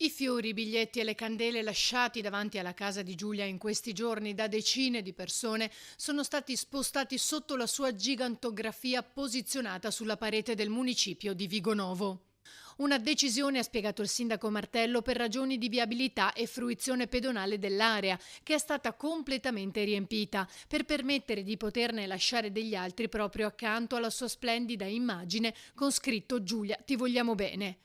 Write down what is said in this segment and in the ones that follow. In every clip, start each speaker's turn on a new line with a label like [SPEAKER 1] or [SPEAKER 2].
[SPEAKER 1] I fiori, i biglietti e le candele lasciati davanti alla casa di Giulia in questi giorni da decine di persone sono stati spostati sotto la sua gigantografia posizionata sulla parete del municipio di Vigonovo. Una decisione, ha spiegato il sindaco Martello, per ragioni di viabilità e fruizione pedonale dell'area, che è stata completamente riempita, per permettere di poterne lasciare degli altri proprio accanto alla sua splendida immagine con scritto «Giulia, ti vogliamo bene».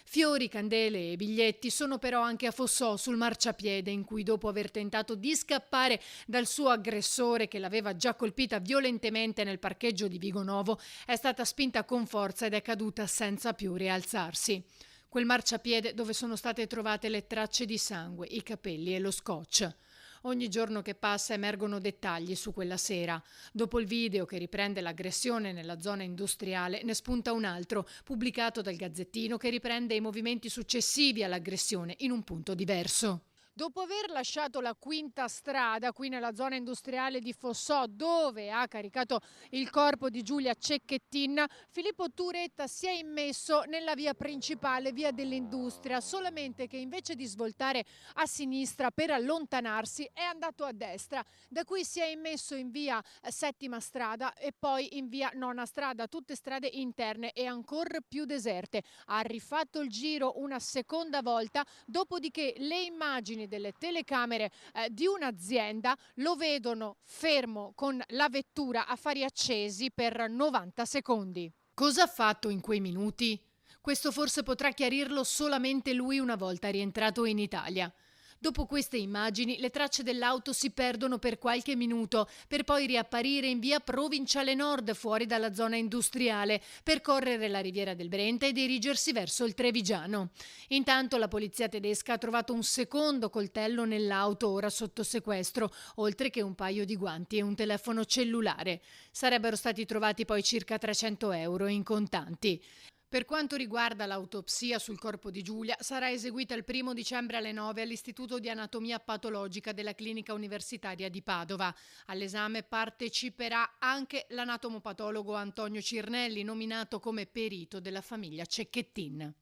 [SPEAKER 1] Fiori, candele e biglietti sono però anche a Fossò, sul marciapiede, in cui dopo aver tentato di scappare dal suo aggressore che l'aveva già colpita violentemente nel parcheggio di Vigonovo, è stata spinta con forza ed è caduta senza più rialzarsi. Quel marciapiede dove sono state trovate le tracce di sangue, i capelli e lo scotch. Ogni giorno che passa emergono dettagli su quella sera. Dopo il video che riprende l'aggressione nella zona industriale, ne spunta un altro, pubblicato dal Gazzettino, che riprende i movimenti successivi all'aggressione in un punto diverso. Dopo aver lasciato la quinta strada qui nella zona industriale di Fossò, dove ha caricato il corpo di Giulia Cecchettin, Filippo Turetta si è immesso nella via principale, via dell'Industria, solamente che invece di svoltare a sinistra per allontanarsi è andato a destra. Da qui si è immesso in via Settima Strada e poi in via Nona Strada, tutte strade interne e ancora più deserte. Ha rifatto il giro una seconda volta, dopodiché le immagini delle telecamere di un'azienda lo vedono fermo con la vettura a fari accesi per 90 secondi. Cosa ha fatto in quei minuti? Questo forse potrà chiarirlo solamente lui una volta rientrato in Italia. Dopo queste immagini, le tracce dell'auto si perdono per qualche minuto, per poi riapparire in via Provinciale Nord, fuori dalla zona industriale, percorrere la riviera del Brenta e dirigersi verso il Trevigiano. Intanto la polizia tedesca ha trovato un secondo coltello nell'auto, ora sotto sequestro, oltre che un paio di guanti e un telefono cellulare. Sarebbero stati trovati poi circa 300 euro in contanti. Per quanto riguarda l'autopsia sul corpo di Giulia, sarà eseguita il 1° dicembre alle 9 all'Istituto di Anatomia Patologica della Clinica Universitaria di Padova. All'esame parteciperà anche l'anatomopatologo Antonio Cirnelli, nominato come perito della famiglia Cecchettin.